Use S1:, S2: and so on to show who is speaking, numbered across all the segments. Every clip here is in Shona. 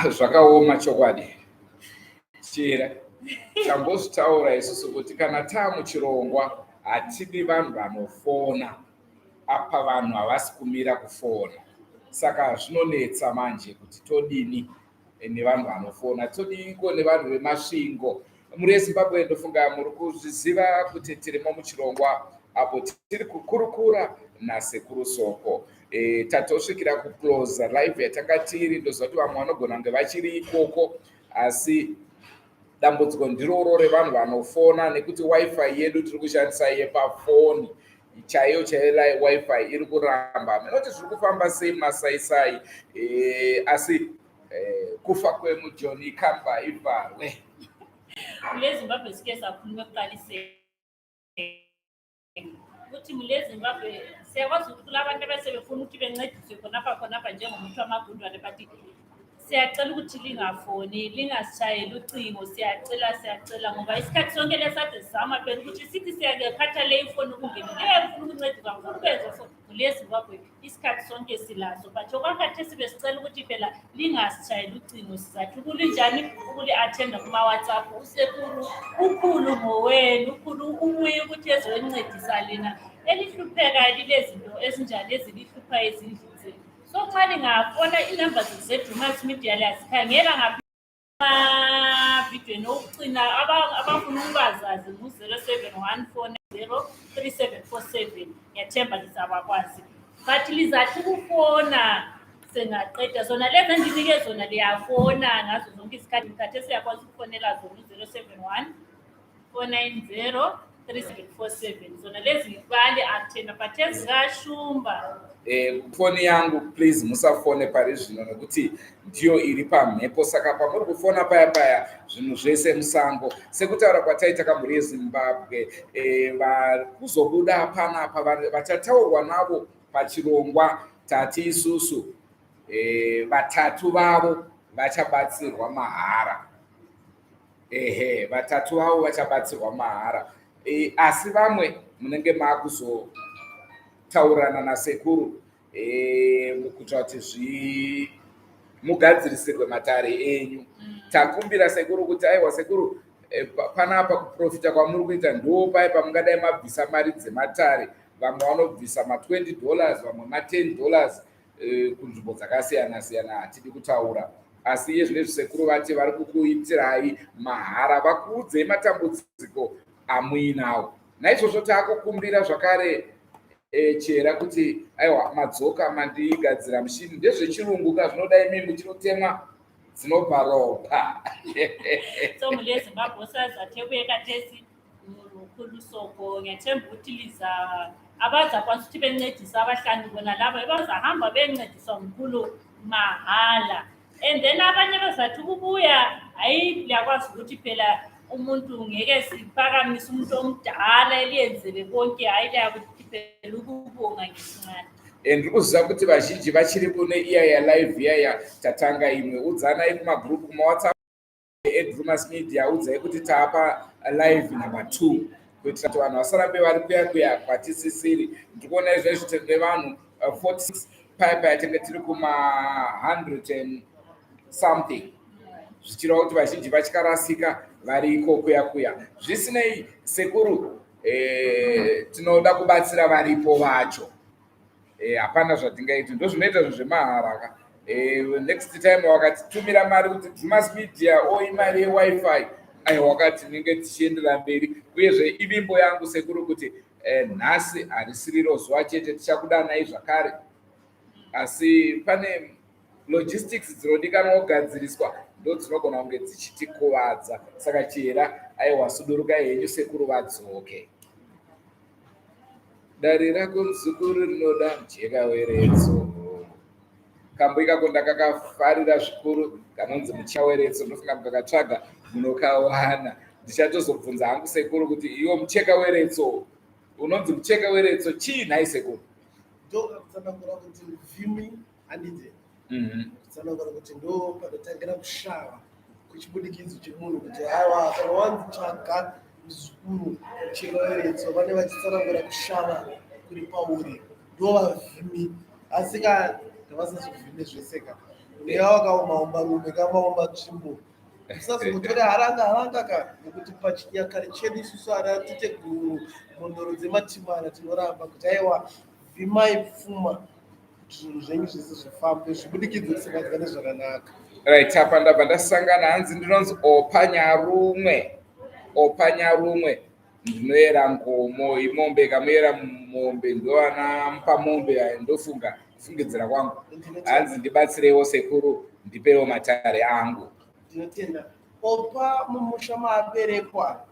S1: Zvakaoma chokwadi. Chira tambozvitaura isusu kuti kana tamuchirongwa hatidi vanhu vanofona apa vanhu havasi kumira kufona. Saka zvinonetsa manje kuti todini nevanhu vanofona, todiniko nevanhu vemasvingo. Muri eZimbabwe ndofunga muri kuzviziva kuti tirimo muchirongwa apo tiri kukurukura Nasekuru Soko. Tatosvikira kuclose live yatanga tiri, ndoziva kuti vamwe vanogona kunge vachiri ikoko, asi dambudziko ndiroro revanhu vanofona nekuti wifi yedu tiri kushandisa yepafoni chaiyo wifi iri kuramba. Munoti zviri kufamba sei masaisai, asi kufa kwemujoni kamba ivharwe.
S2: MuleZimbabwe sike sakhulume kuqaliseni ukuthi MuleZimbabwe siyakwazi ukuthi kulabantu abasebefuna ukuthi bencediswe khonapha njengomuntu wamagundwane, but siyacela ukuthi lingafoni, lingasishayeli ucingo, siyacela ngoba isikhathi sonke lesade sizama phela ukuthi sithi siyakephatha le ifoni ukungena ngefuna ukuncediswa ngifuna ukwenza so MuleZimbabwe isikhathi sonke silaso, but okwakhathesi besicela ukuthi phela lingasishayeli ucingo. Sizathu kulinjani ukuli-athenda kuma-WhatsApp, uSekuru ukhulu ngowenu, ukhulu umuye ukuthi ezoncedisa lina elihlupheka lilezinto ezinjani ezilihlupha ezindlini zenu. So xa lingafona i-numbers ze-Drewmas Media liyasikhangela ngamavidiyweni okucina abafuna ukubazazi ngu-0714903747. Ngiyathemba lizabakwazi, but lizathi ukufona sengaqeda. Zona lezi endinike zona liyafona ngazo zonke isikhathi, khathesi siyakwazi ukufonela zona u-0714903747. Zona lezi bali-athenda, but ezikashumba
S1: foni yangu please musafone pari zvino nekuti ndiyo iri pamhepo. Saka pamuri kufona paya zvinhu zvese musango. Sekutaura kwataita kamuri yeZimbabwe, vari kuzobuda panapa vachataurwa navo pachirongwa tati isusu vatatu vavo vachabatsirwa mahara. Vatatu vavo vachabatsirwa mahara, asi vamwe munenge makuzotaurana naSekuru kuitira kuti mugadzirisirwe matare enyu. Takumbira Sekuru kuti aiwa Sekuru, panapa kuprofita kwamuri kuita ndo paya pamungadai mabvisa mari dzematare. Vamwe vanobvisa ma$20, vamwe ma$10 kunzvimbo dzakasiyana siyana. Hatidi kutaura, asi iye zvinezvi Sekuru vati vari kukuitirai mahara, vakuudzei matambudziko amuinawo. Naizvozvo takukumbira zvakare chera kuti aiwa madzoka mandigadzira mushini ndezvechirungu ka zvinodai mimi chinotemwa dzinobva ropa.
S2: So MuleZimbabwe sazathekuye kathesi Hurukuro Soko, ngiyathemba ukuthi liza abazakwazi ukuthi bencedise abahlanu bona laba bazahamba bencediswa mkhulu mahala. And then abanye bazathi ukubuya hayi liyakwazi ukuthi phela umuntu ngeke siphakamise umuntu omdala eliyenzele konke, hayi liyakuthi phela ukubonga ngesincane.
S1: Ndiri kuziva kuti vazhinji vachiri kune iya live iya tatanga imwe. Udzanai kumagrupu kumaWhatsApp eDrewmas Media, udzai kuti taapa live number 2 kuitira kuti vanhu vasarambe vari kuya kwatisisiri. Ndiri kuona izvezvi tine vanhu 46 paya tenge tiri kuma 100 and something, zvichireva kuti vazhinji vachikarasika vari iko kuya. Zvisinei Sekuru, tinoda kubatsira varipo vacho. Hapana zvatingaiti, ndozvinoita zvemahara. Next time wakatitumira mari kuti Drewmas Media imari yewifi, wakati ninge tichiendera mberi. Uyezve ivimbo yangu Sekuru kuti nhasi harisiriro zuva chete, tichakudanai zvakare, asi pane logistics dzinodikanwa kugadziriswa ndo dzinogona kunge dzichitikuvadza. Saka chera aiwa suduruka henyu Sekuru vadzoke. Dari rako muzukuru rinoda muchekaweredzo. Kambo ikako ndakakafarira zvikuru kanonzi muchaweredzo, ndofunga mukakatsvaga munokawana. Ndichatozobvunza hangu Sekuru kuti iwo muchekaweredzo unonzi muchekaweredzo chii nhai Sekuru?
S3: Ndokutsanangura kuti vhimi handidze, kutsanangura kuti ndo panotangira kushava kuchibudikidzo chemunhu kuti aiwa kana wanzitsvaga muzukuru muchekaweredzo vane vachitsanangura kushava kuri pauri ndo vavhimi. Asi ka ndavasazovhime zvese ka neyawakaomba rume kamaomba tsvimbo musazongotore haranga ka nekuti pachinyakare chedu isusu ana titeguru mhondoro dzematimana tinoramba kuti aiwa vimai pfuma zvinhu zvenyu zvese zvifambe zvibudikidze kusangadzane zvakanaka.
S1: Right, apa ndabva ndasangana hanzi ndinonzi opanyarumwe ndinoyera ngomo imombe kamuyera mombe ndovana mupamombe ndofunga kufungidzira kwangu hanzi ndibatsirewo sekuru ndipewo matare angu.
S3: Ndinotenda opa mumusha maaberekwa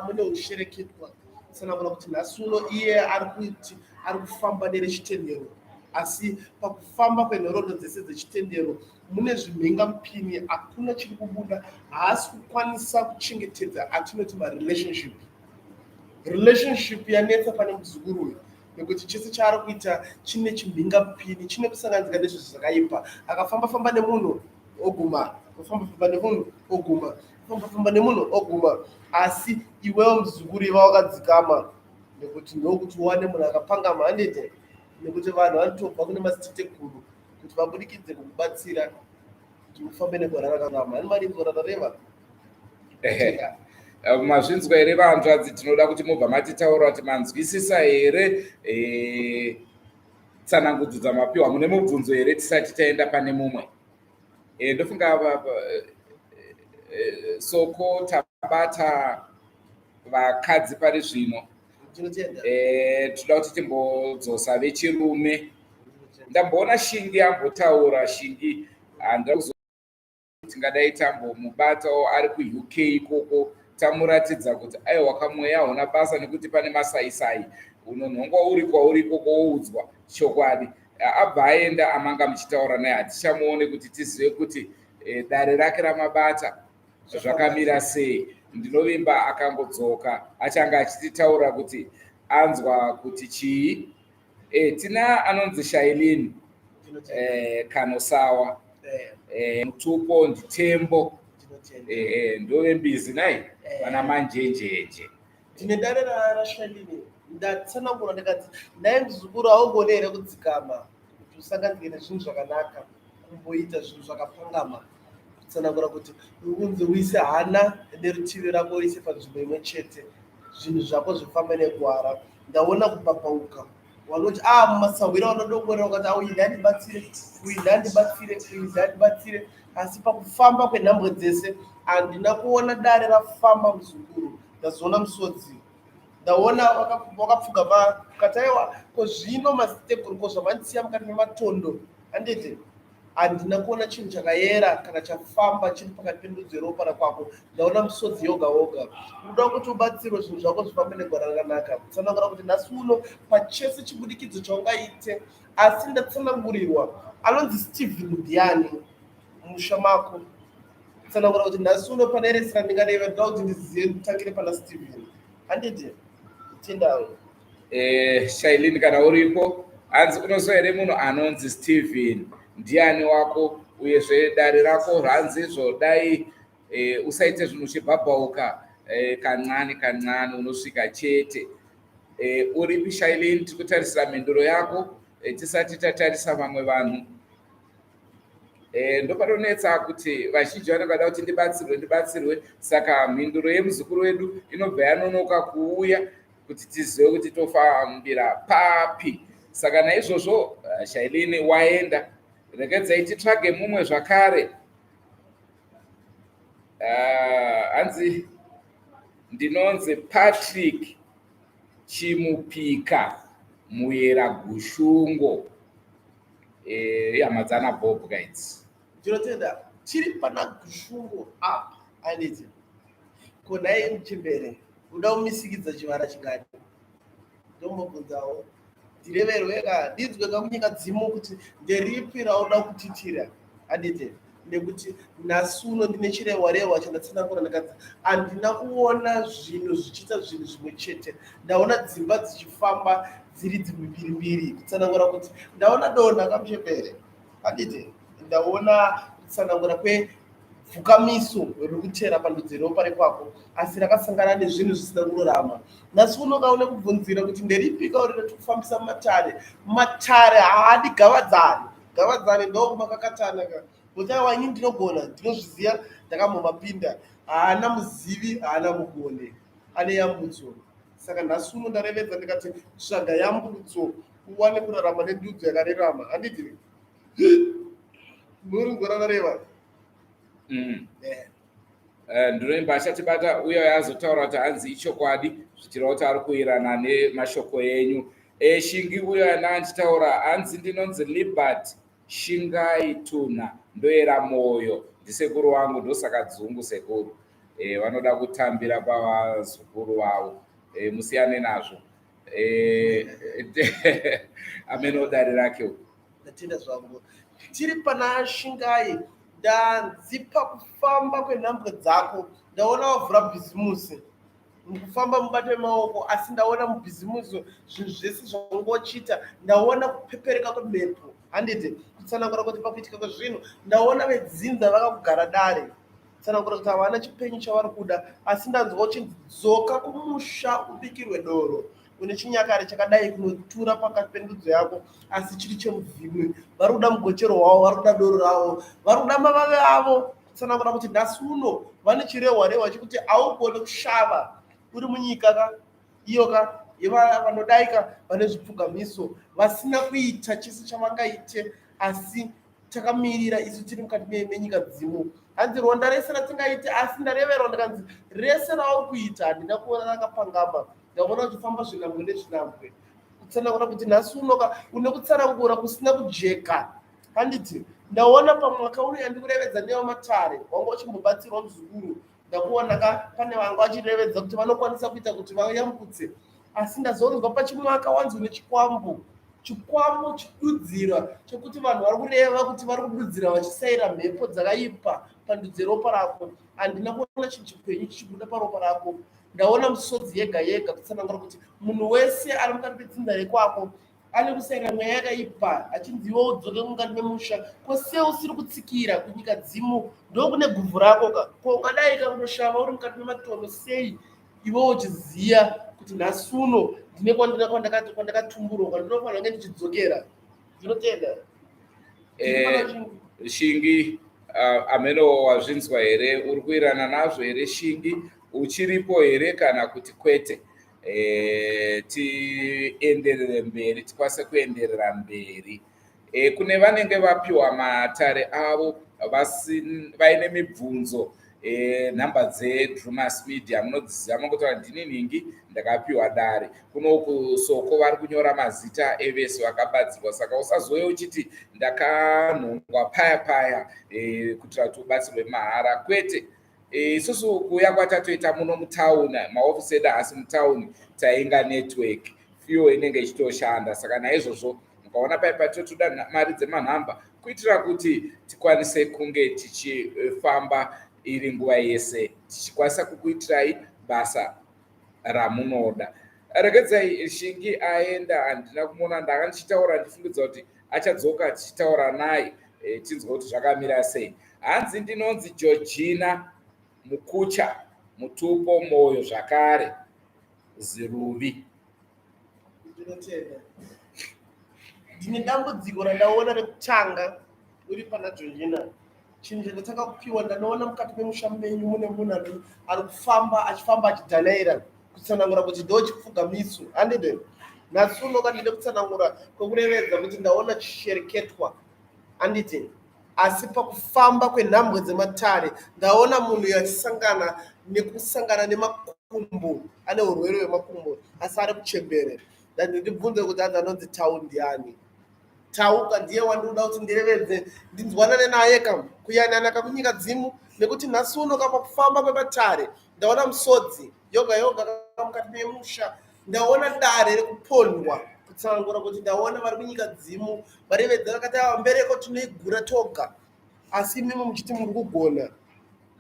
S3: mune ushereketwa sanangura kuti nhasi uno iye ari kufamba nerechitendero asi pakufamba kwenhoroondo dzese dzechitendero mune zvimhingamupini hakuna chiri kubuda haasi kukwanisa kuchengetedza atinoti marelationship yanetsa pane muzukuru uyu nekuti chese chaari kuita chine chimhingamupini chine kusanganisika nezvinhu zvakaipa akafamba nemunhu oguma kufamba nemunhu oguma kufamba nemunhu oguma asi iwewo muzukuru iva wakadzikama nekuti ndokuti uwane munhu akapangama handete nekuti vanhu vanotobva kune maziteteguru kuti vabudikidze kukubatsira kuti ufambe negora rakanama ani mari gora rareva
S1: mazvinzwa here vanzvadzi tinoda kuti mubva matitaura kuti manzwisisa here tsanangudzo dzamapiwa mune mubvunzo here tisati taenda pane mumwe. Ndofunga Soko tabata vakadzi pari zvino toda kuti timbodzosa vechirume. Ndamboona Shingi ambotaura Shingi tingadai tambomubatawo ari kuUK ikoko tamuratidza kuti aiwa kamweya hauna basa nekuti pane masaisai unonhongwa uri kwauri ikoko woudzwa chokwadi. Abva aenda amanga muchitaura naye hatichamuone kuti tizive kuti dare rake ramabata zvakamira sei. Ndinovimba akangodzoka achanga achititaura kuti anzwa kuti chii. Tina anonzi Shailini Kanosawa Mutupo Nditembo ndove mbizi nai vana manjenjeje.
S3: Ndine dare raShailini ndatsanangura ndikati naye muzukuru haugone here kudzikama kuti usanganike nezvinhu zvakanaka kumboita zvinhu zvakapangama kutsanangura kuti unze uise hana nerutivi rako uise panzvimbo imwe chete zvinhu zvako zvifambe negwara. Ndaona kupapauka wanoti mumasawira wanodokorera ukati uyu ndandibatsire asi pakufamba kwenhambwe dzese handina kuona dare rafamba muzukuru. Ndazoona musodzi ndaona wakapfuga kataiwa kozvino maziteguru kozvamanisiya mukati mematondo handete handina kuona chinhu chakayera kana chafamba chiri pakati pendudzi yeropa rakwako. Ndaona musodzi yoga unoda kuti ubatsirwe zvinhu zvako zvifambe negwara rakanaka. Kutsanangura kuti nhasi uno pachese chibudikidzo chaungaite asi ndatsanangurirwa anonzi Stephen ndiani mumusha mako. Kutsanangura kuti nhasi uno pane resira ndingadaiva ndoda kuti ndizive kutangire pana Stephen handete tindawo.
S1: Shailini kana uripo hanzi unoziva here munhu anonzi Stephen ndiani wako uyezve dare rako ranzi zvodai usaite zvinhu chibhabhauka kancane unosvika chete. Uripi Shailini tiri kutarisira mhinduro yako tisati tatarisa vamwe vanhu. Ndopatonetsa kuti vazhinji vanongada kuti ndibatsirwe saka mhinduro yemuzukuru wedu inobva yanonoka kuuya kuti tizive kuti tofambira papi. Saka naizvozvo Shailini waenda regedzai titsvage mumwe zvakare. Hanzi ndinonzi Patrick Chimupika Muyera Gushungo yamadzana Bob guides.
S3: Ndinotenda tiri pana Gushungo apa anete konai mchembere uda kumisikidza chivara chingadi ndombobvunzawo ndireverweka ndidzwe kamunyika dzimo kuti nderipi rauda kutitira handite nekuti nhasi uno ndine chirehwa chandatsanangura ndikati handina kuona zvinhu zvichiita zvinhu zvimwe chete. Ndaona dzimba dzichifamba dziri dzimbiri kutsanangura kuti ndaona dona kamuchembere handite ndaona kutsanangura kwepfukamiso rokutera pandudzi yeropa rekwako asi rakasangana nezvinhu zvisina kururama. Nhasi uno kaone kubvunzira kuti nderipi kaurira tikufambisa matare haadi gavadzane ngavadzane ndomakakatana ka kuti aiwa ini ndinogona ndinozviziva ndakamomapinda haana muzivi haana mugone ane yambutso saka nhasi uno ndarevedza ndikati tsvaga yambutso uwane kurarama nendudzo yakarerama handiti muri ngorarareva
S1: ndinoimba achatibata uyo azotaura kuti hanzi ichokwadi zvichireva kuti ari kuirana nemashoko enyu. Shingi uyo yana anditaura hanzi ndinonzi Libert Shingai Tuna ndoera moyo ndisekuru wangu ndosaka dzungu sekuru vanoda kutambira pavazukuru vavo musiyane nazvo ameno dare rake
S3: ndatenda zvangu tiri pana Shingai ndanzipa kufamba kwenhambwe dzako ndaona wavhura bhizimusi mukufamba mubate maoko asi ndaona mubhizimusi zvinhu zvese zvangochita ndaona kupepereka kwemhepo handiti kutsanangura kuti pakuitika kwezvinhu ndaona vedzinza vakakugara dare kutsanangura kuti havana chipenyu chavari kuda asi ndanzwa uchidzoka kumusha ubikirwe doro une chinyakare chakadai kunotura pakati pendudzo yako asi chiri chemuvhimwe vari kuda mugochero hwavo vari kuda doro ravo vari kuda mavave avo kutsanangura kuti nhasi uno vane chirehwa chekuti haugone kushava uri munyika ka iyo ka vanodaika vane zvipfugamiso vasina kuita chese chavangaite asi takamirira isu tiri mukati menyika dzimo hanzi ronda rese ratingaite asi ndareverwa ndikanzi rese rauri kuita handina kuona rakapangama ndaona uchifamba zvinhambwe nezvinhambwe kutsanangura kuti nhasi unoka une kutsanangura kusina kujeka handiti ndaona pamwaka uno yandikurevedza nevamatare wanga uchimbobatsirwa muzukuru ndakuona ka pane vanga vachirevedza kuti vanokwanisa kuita kuti vayambutse asi ndazonzwa pachimwaka wanzi une chikwambo chidudzira chekuti vanhu vari kureva kuti vari kududzira vachisaira mhepo dzakaipa pandudzi yeropa rako handina kuona chinhu chipenyu chichibuda paropa rako ndaona misodzi yega yega kutsanangura kuti munhu wese ari mukati pedzinza rekwako ane kusaira mweya yakaipa achinziva udzoke mukati memusha kwose usiri kutsikira kunyika dzimo ndokune guvhu rako ka ko ungadai ka unoshava uri mukati mematono sei ivo uchiziya kuti nhasi uno ndine kwandakatumburoka ndinofanira kunge ndichidzokera ndinotenda
S1: Shingi ameno wazvinzwa here uri kuirana nazvo here Shingi uchiripo here kana kuti kwete tienderere mberi tikwanise kuenderera mberi kune vanenge vapiwa matare avo vaine mibvunzo nhamba dzeDrewmas Media munodziziva mungotaura ndini ningi ndakapiwa dare kunoku Soko vari kunyora mazita evese vakabadzirwa saka usazouya uchiti ndakanhongwa paya paya kuitira kuti ubatsirwe mahara kwete isusu kuuya kwatatoita muno mutauni maofisi edu asi mutauni tainga network fiyo inenge ichitoshanda saka naizvozvo mukaona paipa totoda mari dzemanhamba kuitira kuti tikwanise kunge tichifamba iri nguva yese tichikwanisa kukuitirai basa ramunoda. Regedzai Shingi aenda handina kumuona ndanga ndichitaura ndifungidza kuti achadzoka tichitaura naye tinzwa kuti zvakamira sei. Hanzi ndinonzi Georgina Mukucha Mutupo Moyo zvakare Ziruvi.
S3: Ndine dambudziko randaona rekutanga uri pana Georgina. Chinhu chandatanga kupiwa ndanoona mukati memusha menyu mune munhu ari kufamba achifamba achidhanaira kutsanangura kuti ndo chipfugamiso handide nhasi unoka ndide kutsanangura kwekurevedza kuti ndaona chishereketwa handite asi pakufamba kwenhambwe dzematare ndaona munhu yachisangana nekusangana nemakumbo ane urwere hwemakumbo asi ari kuchembere ndandibvunze kuti hanzi anonzi Tau ndiani Tauka ndiye wandinoda kuti ndirevedze ndinzwanane naye kam kuyananaka kunyika dzimu nekuti nhasi uno kapa kufamba kwematare ndaona musodzi yoga mukati memusha ndaona dare rekupondwa kutsanangura kuti ndaona vari kunyika dzimu varevedza vakati mbereko tinoigura toga asi imimi muchiti muri kugona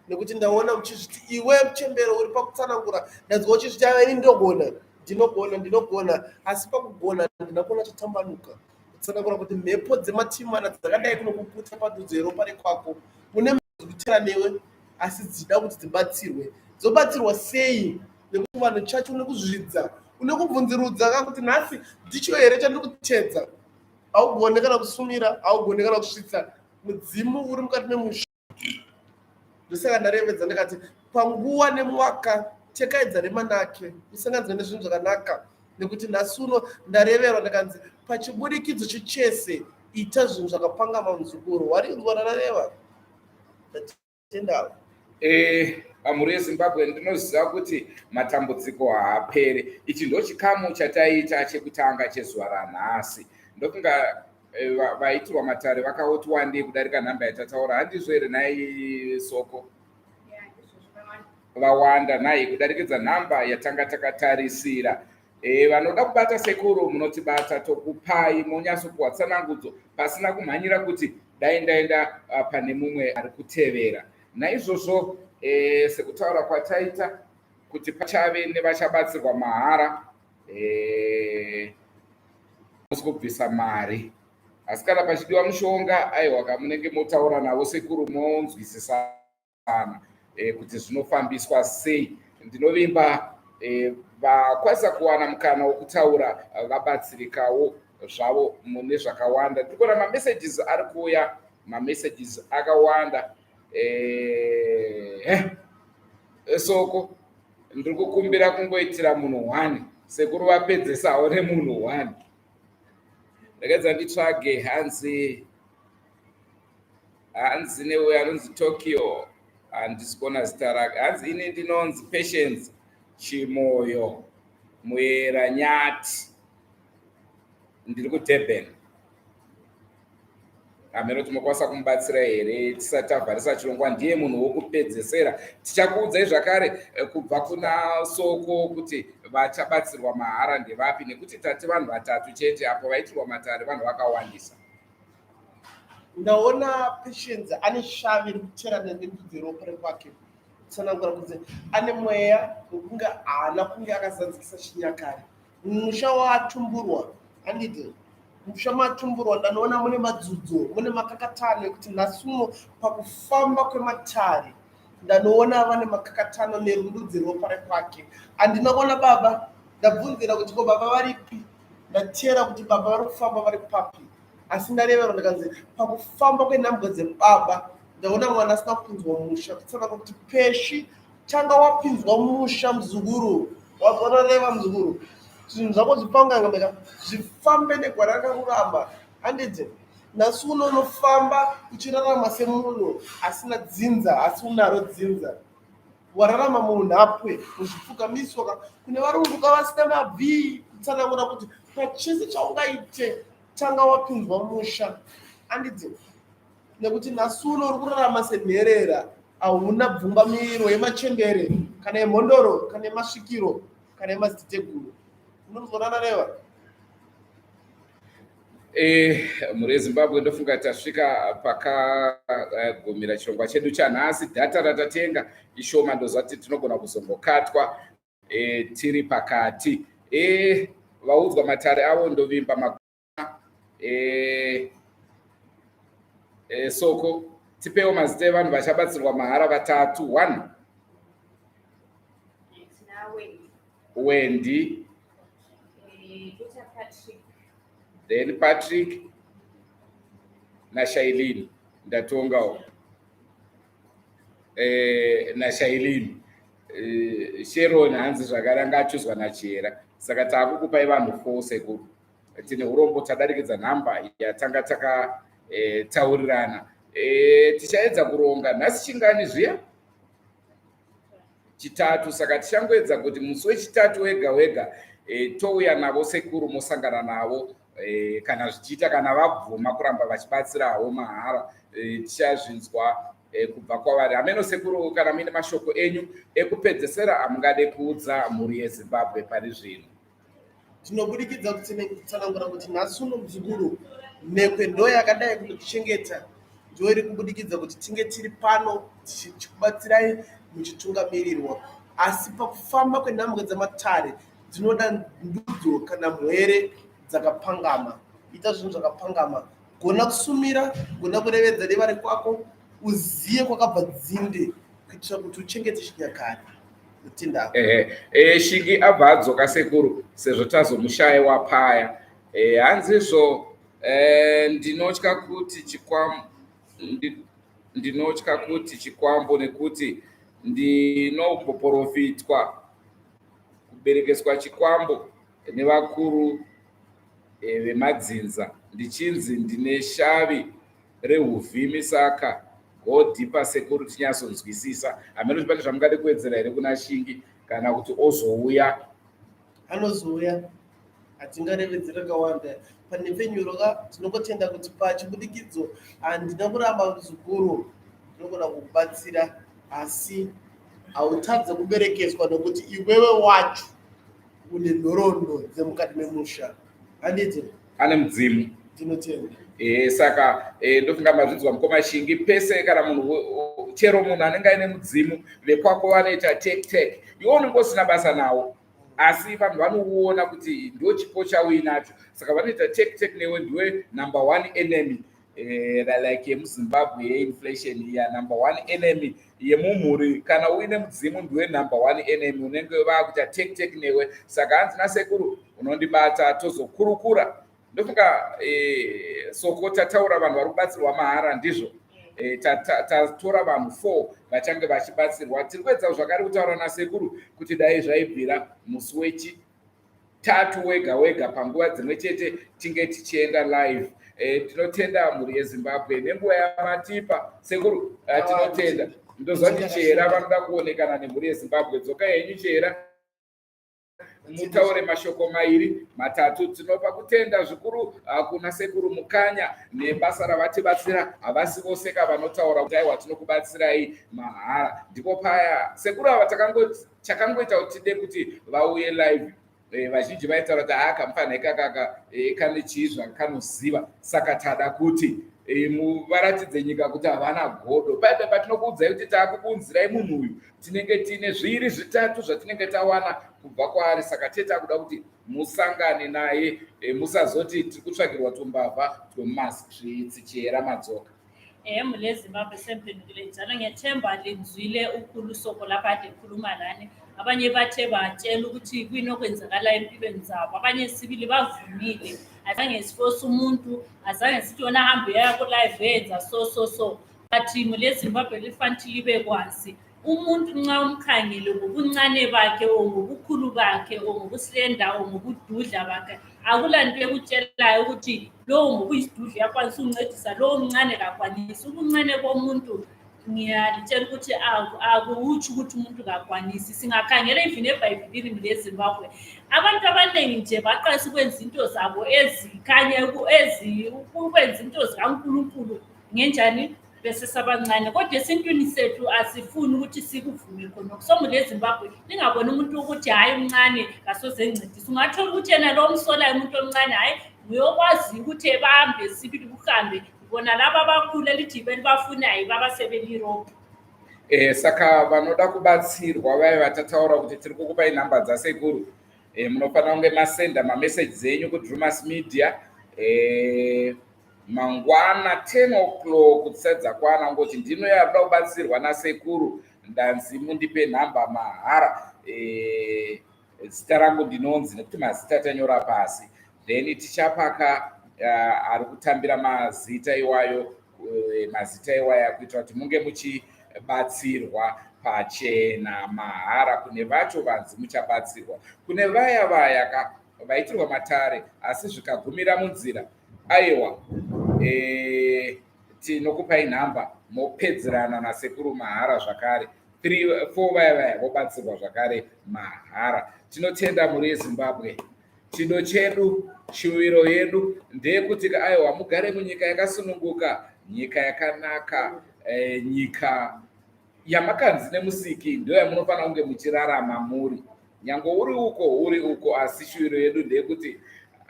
S3: nekuti ndaona muchizviti iwe muchembero uri pakutsanangura ndanzwa uchizviti ini ndinogona asi pakugona ndinakona chatambanuka kutsanangura kuti mhepo dzematimana dzakadai kunokuputa padhudzo yeropa rekwako une kutera newe asi dzida kuti dzibatsirwe dzobatsirwa sei nekuti vanhu chacho une kuzvidza une kubvunzirudza kuti nhasi ndicho here chandiri kutedza augone kana kusumira augone kana kusvitsa mudzimu uri mukati memusha. Ndosaka ndarevedza ndikati panguva nemwaka tekaedza remanake usanganzwe nezvinhu zvakanaka, nekuti nhasi uno ndareverwa ndikanzi pachibudikidzo chichese ita zvinhu zvakapangama muzukuru. Warinzwa ndarareva ndatendawo.
S1: Pamhuri yeZimbabwe ndinoziva kuti matambudziko haaperi. Ichi ndo chikamu chataita chekutanga chezuva ranhasi. Ndokunga vaitirwa matare vakauti wandei kudarika nhamba yatataura. Handizvo here nai Soko? Vawanda nai kudarikidza nhamba yatanga takatarisira. Vanoda kubata sekuru munotibata, tokupai munyatsopuwa tsanangudzo pasina kumhanyira kuti dai ndaenda pane mumwe ari kutevera. Naizvozvo sekutaura kwataita kuti pachave nevachabatsirwa mahara kubvisa mari, asi kana pachidiwa mushonga aiwa kamunenge motaura navo sekuru monzwisisana kuti zvinofambiswa sei. Ndinovimba vakwanisa kuwana mukana wokutaura vabatsirikawo zvavo mune zvakawanda. Tirikuona mamessages ari kuuya, mamessages akawanda. Soko ndiri kukumbira kungoitira munhu 1 sekuru vapedzesawo nemunhu 1. Ndakadza nditsvage hanzi neuyo anonzi Tokyo, handisi kuona zita rake. Hanzi ini ndinonzi Patience Chimoyo Muera Nyati, ndiri kuDurban. Hameno tinokwanisa kumubatsira here tisati tabvarisa chirongwa? Ndiye munhu wokupedzesera. Tichakuudzai zvakare kubva kuna Soko kuti vachabatsirwa mahara ndevapi, nekuti tati vanhu 3 chete apo vaitirwa matare vanhu vakawandisa.
S3: Ndaona Patience ane shavi rikuchera nendudzi ropa rekwake, tsanangura kuti ane mweya wekunge haana kunge akazanzikisa chinyakare. Musha watumburwa handiti musha matumburwa, ndanoona mune madzudzo, mune makakatano ekuti nhasi uno pakufamba kwematare ndanoona vane makakatano nerudzi ropa rekwake. Handina kuona baba. Ndabvunzira kuti ko baba varipi, ndatera kuti baba vari kufamba vari papi, asi ndareverwa ndikanzi pakufamba kwenhambwe dzebaba ndaona mwana asina kupinzwa musha, kutsana kuti peshi changa wapinzwa musha muzukuru. Wazvarareva muzukuru, zvinhu zvako zvipanganga zvifambe negwara rakarurama. Handiti nhasi uno unofamba uchirarama semunhu asina dzinza, asi unaro dzinza. Wararama munhapwe muzvipfukamiswa kune varunduka vasina mabvi, kutsanangura kuti pachese chaungaite changa wapinzwa musha. Handiti nekuti nhasi uno uri kurarama senherera, hauna bvungamiriro yemachembere kana yemhondoro kana yemasvikiro kana yemaziteguru. Unozwanana reva?
S1: Mhuri yeZimbabwe ndofunga tasvika pakagumira chirongwa chedu chanhasi. Dhata ratatenga ishoma, ndozvati tinogona kuzombokatwa tiri pakati. Vaudzwa matare avo ndovimba magona. Soko tipewo mazita evanhu vachabatsirwa mahara 3. 1 Wendy, then Patrick naShailini. Ndatongawo naShailini. Sharon hanzi zvakare anga achuzwa naChera, saka taakukupai vanhu 4 sekuru. Tine urombo tadarikidza nhamba yatanga takataurirana. Tichaedza kuronga nhasi chingani zviya? Chitatu. Saka tichangoedza kuti musi wechitatu wega wega touya navo sekuru mosangana navo, kana zvichiita kana vabvuma kuramba vachibatsirawo mahara tichazvinzwa kubva kwavari. Hameno sekuru, kana muine mashoko enyu ekupedzesera amungade kuudza mhuri yeZimbabwe pari zvino?
S3: Tinobudikidza kutsanangura kuti nhasi uno muzukuru nhekwe ndo yakadai kunotichengeta, ndo iri kubudikidza kuti tinge tiri pano tichikubatsirai muchitungamirirwa. Asi pakufamba kwenhambwe dzamatare dzinoda ndudzo kana mwere dzakapangama. Ita zvinhu zvakapangama, gona kusumira, gona kurevedza deva rekwako, uziye kwakabva dzinde kuitira kuti uchengete chinyakare.
S1: Shigi abva adzoka sekuru, sezvo tazomushaya wapaya. Hanzizvo Ndinotya kuti ndinotya kuti chikwambo nekuti ndinomboprofitwa kuberekeswa chikwambo nevakuru vemadzinza ndichinzi ndine shavi reuvhimi, saka godhipa sekuru tinyazonzwisisa. Hamene kuti pane zvamungade kuwedzera here kuna Shingi kana kuti ozouya?
S3: Anozouya, hatingarevedzera kawanda. Pane penyuroka tinongotenda kuti pachibudikidzo handina kuramba muzukuru tinogona kukubatsira, asi hautadza kuberekeswa nokuti iwewe wacho une nhoroondo dzemukati memusha. Handiti
S1: ane mudzimu.
S3: Tinotenda.
S1: Saka ndofunga mazvidzwa mukoma Shingi, pese kana munhu chero munhu anenge aine mudzimu vekwako vanoita tek iwo unenge usina basa nawo, asi vanhu vanouona kuti ndo chipo chauinacho, saka vanoita tek newe ndiwe number one enemy. Like yemuZimbabwe yeinflation iya, number one enemy yemumhuri. Kana uine mudzimu ndiwe number one enemy, unenge vakuita tek newe. Saka hanzi nasekuru unondibata tozokurukura. Ndofunga Soko tataura vanhu vari kubatsirwa mahara, ndizvo. Tatora vanhu 4 vachange vachibatsirwa. Tiri kuedza zvakare kutaura nasekuru kuti dai zvaibvira musi wechitatu wega panguva dzimwe chete tinge tichienda live. Tinotenda mhuri yeZimbabwe nenguva yamatipa. Sekuru, tinotenda. Ndozva ndichera vanoda kuonekana nemhuri yeZimbabwe. Dzoka yenyu chera mutaure mashoko mairi matatu. Tinopa kutenda zvikuru kuna sekuru mukanya nebasa ravatibatsira. Havasi voseka vanotaura kuti aiwa tinokubatsirai mahara. Ndipo paya sekuru ava chakangoita kuti tide kuti vauye live. Vazhinji vaitaura kuti kamufana ikakaka kane chizva kanoziva, saka tada kuti muvaratidze nyika kuti havana godo. Patinokuudzai kuti taakubunzirai munhu uyu tinenge tiine 2 3 zvatinenge tawana kubva kwaari, saka teta kuda kuti musangane naye, musazoti tiri kutsvagirwa tumbavha twemumasitritsi chera madzoka.
S2: Mhuri yeZimbabwe semphendukile njalo, ngiyathemba linzwile ukhulu Soko lapha ade ekhuluma lani. Abanye bathe batshela ukuthi kwinokwenzakala empilweni zabo, abanye sibili bavumile, azange siforce umuntu, azange sithi yona hambe yakho live yenza so. But mhuri yeZimbabwe lifanele libe kwazi umuntu nxa umkhangele ngobuncane bakhe ngobukhulu bakhe ngobuslenda ngobududla bakhe, akulanto ekutshelayo ukuthi lowo ngobuyisidudla uyakwanisa ukuncedisa, lowo mncane kakwanisi. Ubuncane bomuntu ngiyalitshela ukuthi akutsho ukuthi umuntu kakwanisi. Singakhangela even eBhayibhilini mhuri yeZimbabwe, abantu abaningi nje baqalisa ukwenza into zabo ezikhanya ukwenza into zikaNkulunkulu ngenjani besesabancane, kodwa esintwini sethu asifuni ukuthi sikuvume khonokho. So mhuri yeZimbabwe, ningabona umuntu ukuthi hayi umncane kasoze encedise. Ungathola ukuthi yena lo msolayo umuntu omncane hayi uyokwazi ukuthi ebambe sibili kuhambe, bona laba abakhulu elithi belibafunayo babasebelirobha.
S1: Saka vanoda kubatsirwa vaya vatataura kuti tiri kukupai nhamba dzasekuru. Munofanira kunge masenda mamessages enyu kuDrewmas Media mangwana 10 o'clock kusadza kwana, ngoti ndinoya kuda kubatsirwa nasekuru, ndanzi mundipe nhamba mahara. Zita rangu ndinonzi nekuti mazita tanyora pasi, then tichapaka ari kutambira mazita iwayo kuitira kuti munge muchibatsirwa pachena mahara. Kune vacho vanzi muchabatsirwa, kune vaya vaitirwa matare asi zvikagumira munzira, aiwa tinokupai nhamba mopedzerana nasekuru mahara zvakare. 3-4 vaya vobatsirwa zvakare mahara. Tinotenda mhuri yeZimbabwe. Chido chedu, shuviro yedu ndeyekuti aiwa mugare munyika yakasununguka, nyika yakanaka, nyika yamakanzi nemusiki ndo yamunofanira kunge muchirarama muri. Nyange uri uko asi shuviro yedu ndeyekuti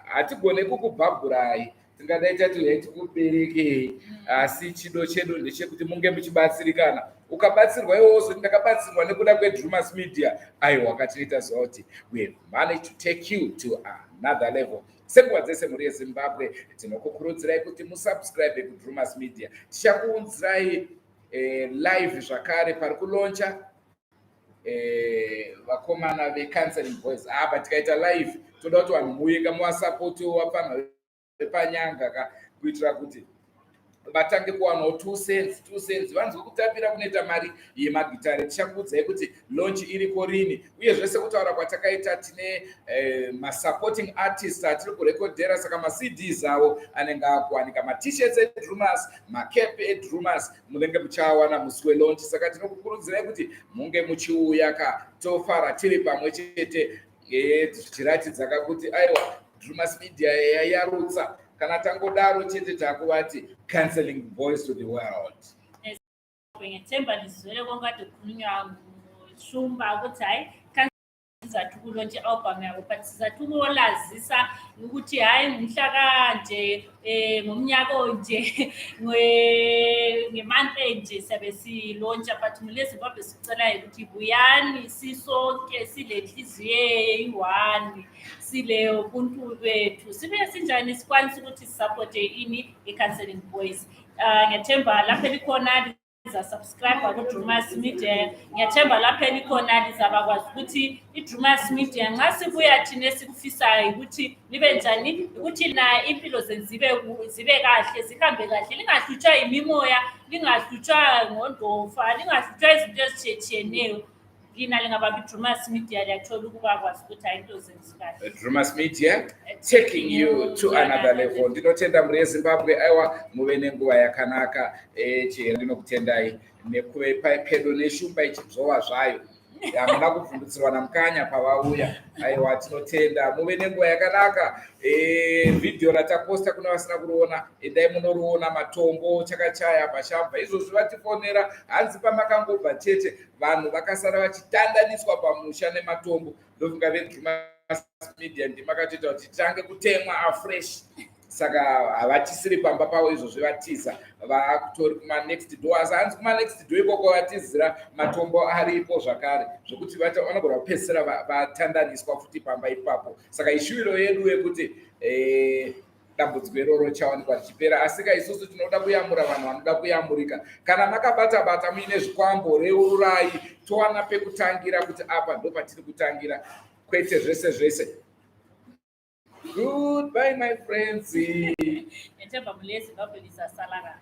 S1: hatigone kukubhabhurai, tingadai tati tikuberekei, asi chido chedu ndechekuti munge muchibatsirikana. Ukabatsirwa iwe wozoti ndakabatsirwa nekuda kweDrewmas Media, aiwa katinoita zoti we have managed to take you to another level. Senguva dzese mhuri yeZimbabwe tinokukurudzirai kuti musubscribe kuDrewmas Media. Tichakuunzirai live zvakare pari kuloncha vakomana veCounseling Boys. Tikaita live toda kuti vanhu muuye muwasapoti wafanha panyanga kuitira kuti vatange kuwanawo 2 cents vanzwe kutapira kunoita mari yemagitare. Tichakuudzai kuti launch iriko rini, uye zvese kutaura kwatakaita tine masupporting artists atiri kurekodhera, saka maCDs avo anenge akuwanika, matishirts eDrewmas, makepe eDrewmas munenge muchawana musi welaunch. Saka tinokukurudzirai kuti munge muchiuya tofara tiri pamwe chete tichiratidza kuti aiwa Drewmas Media yarutsa. Kana tangodaro chete takuvati cancelling voice to the world.
S2: Ngetemba ndizwele kwangati kunyanga shumba ukuthi hayi sizathukulonje album yabo, but sizathukulazisa ukuthi hayi ngumhla kanje ngomnyaka onje ngemonth enje sabe silontsha, but muleZimbabwe sicela ukuthi buyani sisonke sile nhliziyo eyi-one, sile ubuntu bethu, sibe sinjani sikwanisa ukuthi sisupporte ini i-cancelling voice. Ngethemba lapha likhona subscribe ku Drewmas Media, ngiyathemba lapha likhona lizabakwazi ukuthi i-Drewmas Media nxa sibuya thina esikufisayo ukuthi libe njani, ukuthi na impilo zibe kahle, zihambe kahle, lingahlutshwa imimoya, lingahlutshwa ngondofa, lingahlutshwa izinto ezitshiyeneyo. Lina lingabamba i-Drewmas Media liyathola ukubakwazi ukuthi hayi into zenzikahle.
S1: Drewmas Media taking you to another level. Ndinotenda muri yeZimbabwe aiwa muve nenguva yakanaka, chero ndinokutendai nekuve pedo neshumba ichibzowa zvayo, hamuna kubvundutsirwa namukanya pavauya. Aiwa tinotenda muve nenguva yakanaka. Video rataposta kuna vasina kuriona, endai munoriona, matombo chakachaya pachabva, izvozvi vatifonera, hanzi pamakangobva chete, vanhu vakasara vachitandaniswa pamusha nematombo. Ndofunga veDrewmas Media ndimakatoita kuti titange kutemwa afresh, saka havatisiri pamba pavo izvozvi vatiza, vakutori kuma-next door, asi hanzi kuma-next door ikoko vatizira matombo aripo zvakare, zvokuti vanogona kupedzisira vatandaniswa futi pamba ipapo. Saka ishuwiro yedu yekuti dambudziko iroro chawanikwa richipera, asika isusu tinoda kuyamura vanhu vanoda kuyamurika. Kana makabata-bata muine zvikwambo, reurai, towana pekutangira kuti apa ndo patiri kutangira, kwete zvese. Goodbye my friends.
S2: Ngetemba muleZimbabwe lisasala kahle.